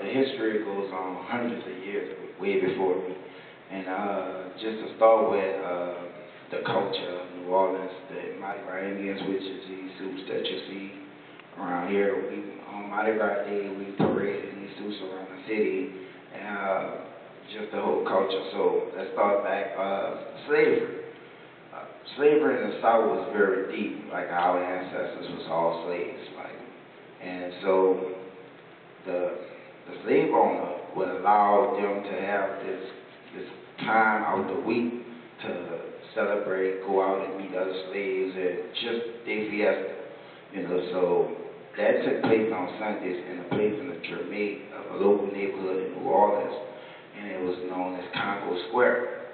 the history goes on hundreds of years, way before me. And just to start with the culture of New Orleans, the Mardi Gras Indians, which is these suits that you see around here. On Mardi Gras Day, we parade in these suits around the city, and just the whole culture. So let's start back. Slavery. Slavery in the South was very deep. Like our ancestors was all slaves, and so the slave owner would allow them to have this time out the week to celebrate, go out and meet other slaves, and just their fiesta, So that took place on Sundays in a place in the Jermaine of a local neighborhood in New Orleans, and it was known as Congo Square.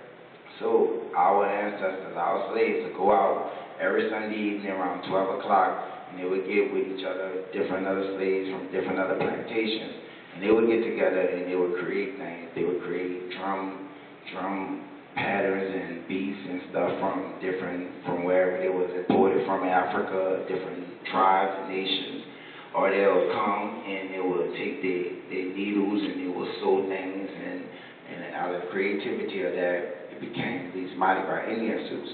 So our ancestors, our slaves, would go out every Sunday evening around 12 o'clock, and they would get with each other, different other slaves from different other plantations, and they would get together and they would create things. They would create drum patterns and beats and stuff from wherever they was imported from Africa, different tribes and nations. Or they'll come and they will take their needles and they will sew things, and out of the creativity of that, it became these Mardi Gras Indian suits.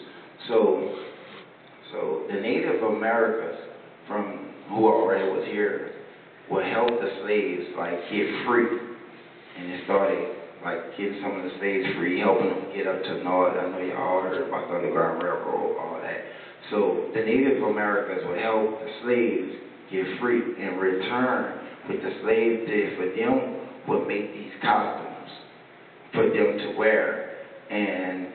So the Native Americans who already was here would help the slaves get free, and they started getting some of the slaves free, helping them get up to north. I know you all heard about the Underground Railroad, all that. So the Native Americans would help the slaves get free. In return, what the slaves did for them would make these costumes for them to wear, and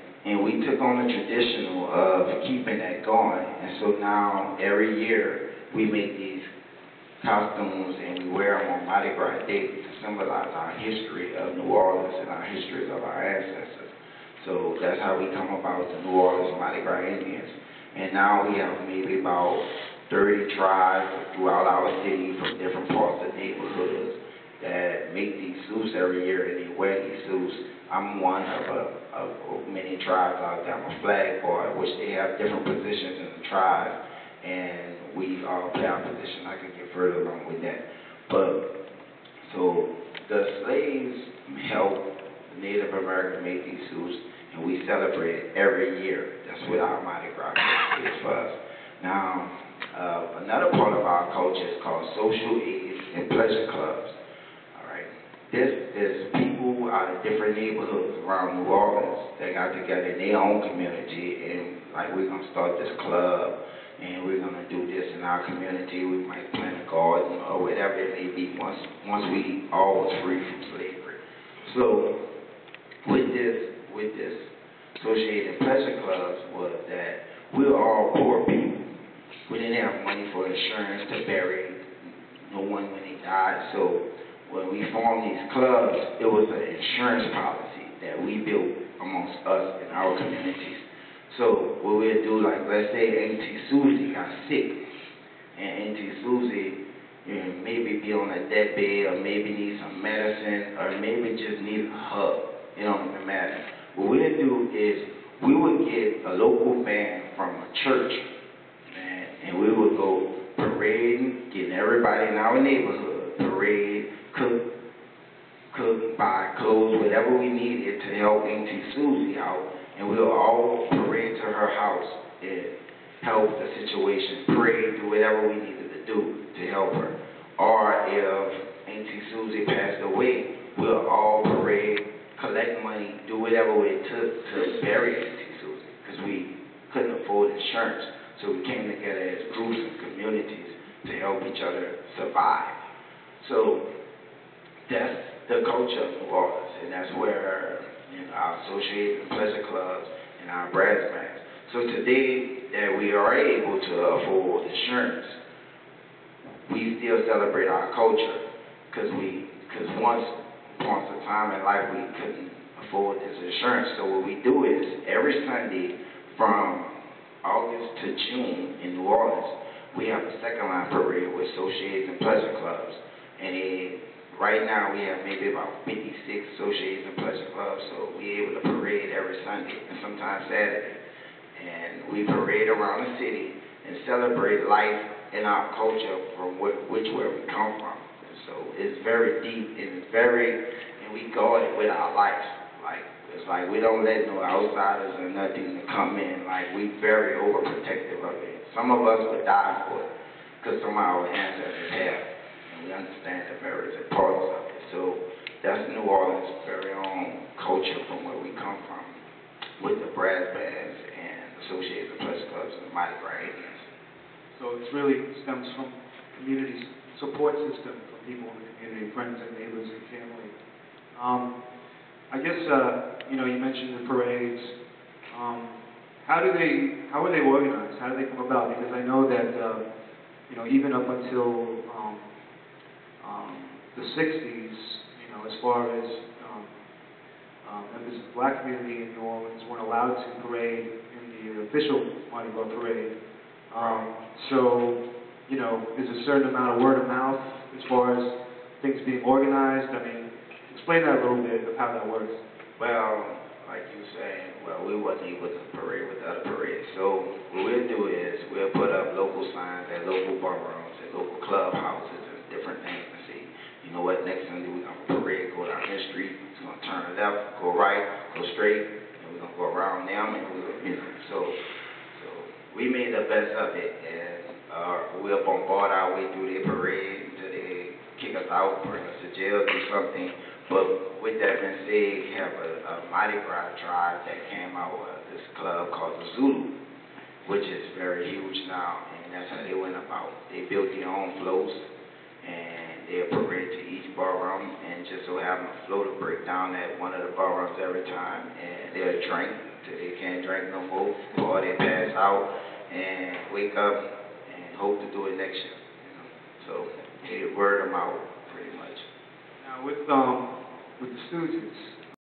we took on the tradition of keeping that going. And so now every year we make these costumes and we wear them on Mardi Gras Day to symbolize our history of New Orleans and our history of our ancestors. So that's how we come about the New Orleans Mardi Gras Indians. And now we have maybe about 30 tribes throughout our city from different parts of the neighborhoods that make these suits every year, and they wear these suits. I'm one of many tribes out there. I'm a flag boy, which they have different positions in the tribe, and we all play our position. I can get further along with that. But so the slaves helped the Native Americans make these suits, and we celebrate it every year. That's what our Mardi Gras is for us. Now, another part of our culture is called social aid and pleasure clubs. This is people out of different neighborhoods around New Orleans that got together in their own community, and we're gonna start this club, and we're gonna do this in our community. We might plant a garden or whatever it may be. Once we all was free from slavery. So with this associated pleasure clubs was that we were all poor people. We didn't have money for insurance to bury no one when they died. So when we formed these clubs, it was an insurance policy that we built amongst us in our communities. So what we'd do, let's say Auntie Susie got sick, and Auntie Susie maybe be on a deathbed, or maybe need some medicine, or maybe just need a hug. It don't even matter. What we'd do is we would get a local band from a church, and we would go parading, getting everybody in our neighborhood, parade, cook, buy clothes, whatever we needed to help Auntie Susie out, and we'll all parade to her house and help the situation, pray, do whatever we needed to do to help her. Or if Auntie Susie passed away, we'll all parade, collect money, do whatever it took to bury Auntie Susie, because we couldn't afford insurance. So we came together as groups and communities to help each other survive. So that's the culture of New Orleans, and that's where our associated pleasure clubs and our brass bands. So today that we are able to afford insurance, we still celebrate our culture, because once upon a time in life we couldn't afford this insurance. So what we do is every Sunday from August to June in New Orleans, we have a second line parade with associates and pleasure clubs, and right now we have maybe about 56 associates and pleasure clubs, so we're able to parade every Sunday and sometimes Saturday. And we parade around the city and celebrate life and our culture from where we come from. So it's very deep and it's very, and we guard it with our life. Like, it's like we don't let no outsiders or nothing to come in. Like, we very overprotective of it. Some of us would die for it because some of our ancestors have, and we understand the various parts of it. So that's New Orleans' very own culture from where we come from, with the brass bands and associated plus clubs and the Mardi Gras Indians. So it's really stems from community support system from people in the community, friends and neighbors and family. I guess you know, you mentioned the parades. How are they organized? How do they come about? Because I know that you know, even up until the 60s, you know, as far as members of the black community in New Orleans weren't allowed to parade in the official Mardi Gras parade. So, you know, there's a certain amount of word of mouth as far as things being organized. I mean, explain that a little bit of how that works. Well, like you were saying, well, we wasn't able to parade with the other parades. So what we'll do is we'll put up local signs at local ballrooms, at local clubhouses, and different things to see. You know what, next Sunday we're going to parade, go down this street, it's going to turn left, go right, go straight, and we're going to go around them, and we're going to, you know, so we made the best of it, and we'll bombard our way through their parade until they kick us out, bring us to jail, do something. But with that being said, we have a Mardi Gras tribe that came out with this club called the Zulu, which is very huge now, and that's how they went about. They built their own floats, and they'll parade to each ballroom, and just so happen a float will break down at one of the ballrooms every time, and they'll drink till they can't drink no more, or they pass out and wake up and hope to do it next year. You know? So they word them out pretty much. Now with the Stooges,